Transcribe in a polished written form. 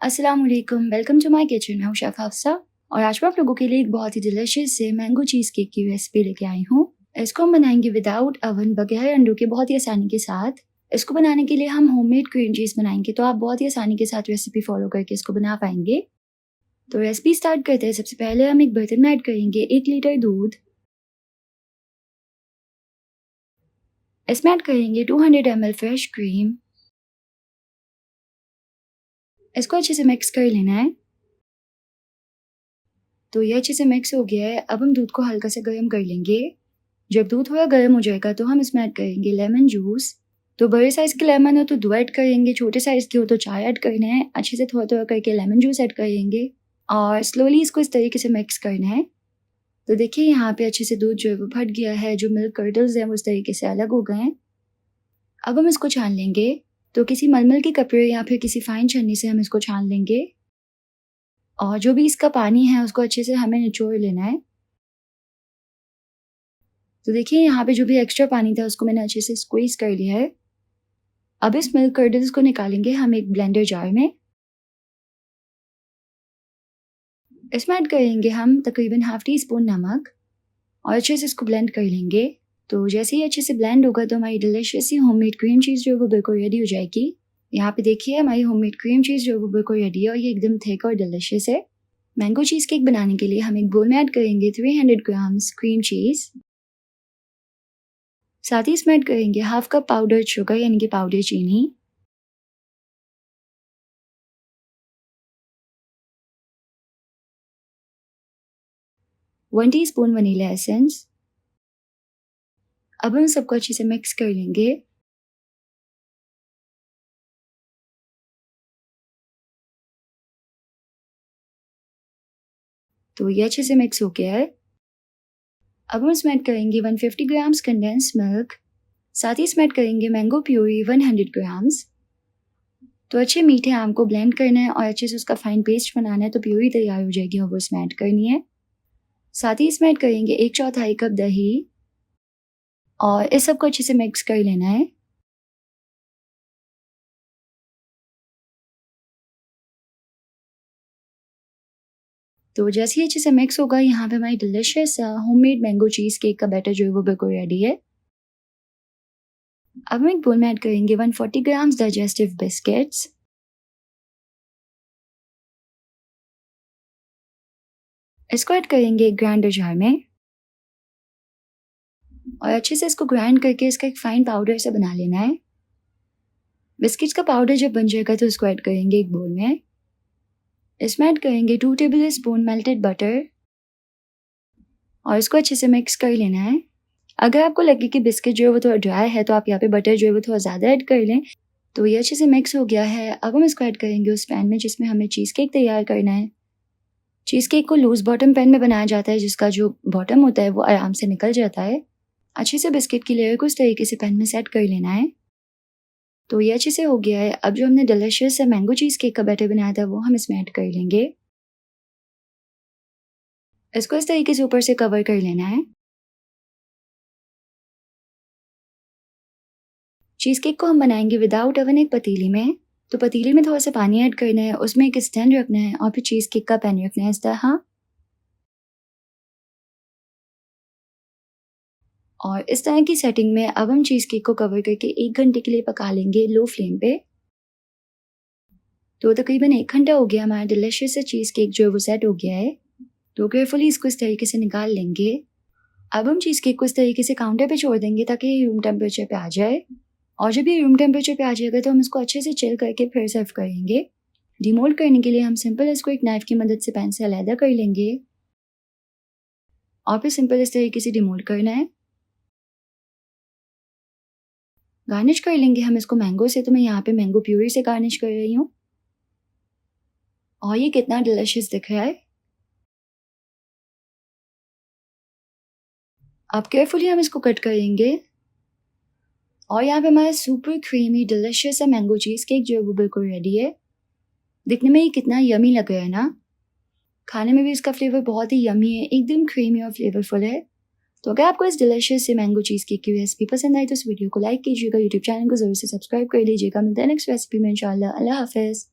अस्सलाम वालेकुम, welcome to my kitchen. मैं हूँ शेफ़ हफ्सा और आज मैं आप लोगों के लिए एक बहुत ही डिलीशियस से मैंगो चीज़ केक की रेसिपी लेके आई हूँ। इसको हम बनाएंगे विदाउट ओवन, बगैर अंडों के, बहुत ही आसानी के साथ। इसको बनाने के लिए हम होममेड क्रीम चीज़ बनाएंगे, तो आप बहुत ही आसानी के साथ रेसिपी फॉलो करके इसको बना पाएंगे। तो रेसिपी स्टार्ट करते हैं। सबसे पहले हम एक बर्तन में ऐड करेंगे 1 लीटर दूध। इसमें ऐड करेंगे 200 ml फ्रेश क्रीम। इसको अच्छे से मिक्स कर लेना है। तो ये अच्छे से मिक्स हो गया है। अब हम दूध को हल्का से गर्म कर लेंगे। जब दूध थोड़ा गर्म हो जाएगा तो हम इसमें ऐड करेंगे लेमन जूस। तो बड़े साइज़ के लेमन हो तो 2 ऐड करेंगे, छोटे साइज़ के हो तो 4 ऐड करने हैं। अच्छे से थोड़ा-थोड़ा करके लेमन जूस ऐड करेंगे और स्लोली इसको इस तरीके से मिक्स करना है। तो देखिए यहाँ पे अच्छे से दूध जो है वो फट गया है, जो मिल्क कर्टल्स हैं वो इस तरीके से अलग हो गए हैं। अब हम इसको छान लेंगे। तो किसी मलमल के कपड़े या फिर किसी फाइन छन्नी से हम इसको छान लेंगे और जो भी इसका पानी है उसको अच्छे से हमें निचोड़ लेना है। तो देखिए यहाँ पे जो भी एक्स्ट्रा पानी था उसको मैंने अच्छे से स्क्वीज़ कर लिया है। अब इस मिल्क कर्डल्स को निकालेंगे हम एक ब्लेंडर जार में। इसमें ऐड करेंगे हम तकरीबन हाफ टी स्पून नमक और अच्छे से इसको ब्लेंड कर लेंगे। तो जैसे ही अच्छे से ब्लेंड होगा तो हमारी डिलीशियस सी होममेड क्रीम चीज़ जो है वो बिल्कुल रेडी हो जाएगी। यहाँ पे देखिए हमारी होममेड क्रीम चीज़ जो है वो बिल्कुल रेडी है और ये एकदम थिक और डिलीशियस है। मैंगो चीज़ केक बनाने के लिए हम एक बोल में ऐड करेंगे 300 ग्राम्स क्रीम चीज़। साथ ही इसमें ऐड करेंगे हाफ कप पाउडर शुगर यानी कि पाउडर चीनी। One teaspoon vanilla essence. अब हम सबको अच्छे से मिक्स कर लेंगे। तो ये अच्छे से मिक्स हो गया है। अब हम इसमें ऐड करेंगे 150 ग्राम्स कंडेंस मिल्क। साथ ही इसमें ऐड करेंगे मैंगो प्यूरी 100 ग्राम्स। तो अच्छे मीठे आम को ब्लेंड करना है और अच्छे से उसका फाइन पेस्ट बनाना है, तो प्यूरी तैयार हो जाएगी और वो इसमें ऐड करनी है। साथ ही इसमें ऐड करेंगे 1/4 कप दही और इस सबको अच्छे से मिक्स कर लेना है। तो जैसे ही अच्छे से मिक्स होगा, यहाँ पे हमारी delicious homemade mango cheese cake का बैटर जो है वो बिल्कुल रेडी है। अब हम एक बोल में ऐड करेंगे 140 ग्राम्स डाइजेस्टिव बिस्किट्स। इसको ऐड करेंगे एक ग्राइंडर जार में और अच्छे से इसको ग्राइंड करके इसका एक फाइन पाउडर से बना लेना है। बिस्किट्स का पाउडर जब बन जाएगा तो इसको ऐड करेंगे एक बोल में। इसमें ऐड करेंगे 2 टेबल स्पून मेल्टेड बटर और इसको अच्छे से मिक्स कर लेना है। अगर आपको लगे कि बिस्किट जो है वो थोड़ा ड्राई है तो आप यहाँ पे बटर जो है वो थोड़ा ज़्यादा ऐड कर लें। तो ये अच्छे से मिक्स हो गया है। अब हम इसको ऐड करेंगे उस पैन में जिसमें हमें चीज़ केक तैयार करना है। चीज़ केक को लूज़ बॉटम पैन में बनाया जाता है, जिसका जो बॉटम होता है वो आराम से निकल जाता है। अच्छे से बिस्किट की लेयर को इस तरीके से पैन में सेट कर लेना है। तो ये अच्छे से हो गया है। अब जो हमने डिलीशियस मैंगो चीज़ केक का बैटर बनाया था वो हम इसमें ऐड कर लेंगे। इसको इस तरीके से ऊपर से कवर कर लेना है। चीज़ केक को हम बनाएंगे विदाउट ओवन एक पतीली में। तो पतीली में थोड़ा सा पानी ऐड करना है, उसमें एक स्टैंड रखना है और फिर चीज़ केक का पैन रखना है इस तरह। और इस तरह की सेटिंग में अब हम चीज़ केक को कवर करके 1 घंटे के लिए पका लेंगे लो फ्लेम पे। तो तकरीबन 1 घंटा हो गया, हमारा डिलीशियस सा चीज़ केक जो है वो सेट हो गया है। तो केयरफुली इसको इस तरीके से निकाल लेंगे। अब हम चीज़ केक को इस तरीके से काउंटर पे छोड़ देंगे ताकि ये रूम टेम्परेचर पे आ जाए। और जब ये रूम टेम्परेचर पे आ जाएगा तो हम इसको अच्छे से चिल करके फिर सर्व करेंगे। डिमोल्ड करने के लिए हम सिंपल इसको एक नाइफ की मदद से पैन से अलहदा कर लेंगे और फिर सिंपल इस तरीके से डिमोल्ड करना है। गार्निश कर लेंगे हम इसको मैंगो से। तो मैं यहाँ पे मैंगो प्यूरी से गार्निश कर रही हूँ और ये कितना डिलीशियस दिख रहा है। अब केयरफुली हम इसको कट करेंगे और यहाँ पे हमारा सुपर क्रीमी डिलीशियस सा मैंगो चीज़ केक जो है वो बिल्कुल रेडी है। दिखने में ये कितना यमी लग रहा है ना। खाने में भी इसका फ्लेवर बहुत ही यमी है, एकदम क्रीमी और फ्लेवरफुल है। तो अगर आपको इस डिलीशियस से मैंगो चीज़ केक की रेसिपी पसंद आई तो इस वीडियो को लाइक कीजिएगा, यूट्यूब चैनल को ज़रूर से सब्सक्राइब कर लीजिएगा। मिलते हैं नेक्स्ट रेसिपी में इंशाल्लाह। अल्लाह हाफ़िज़।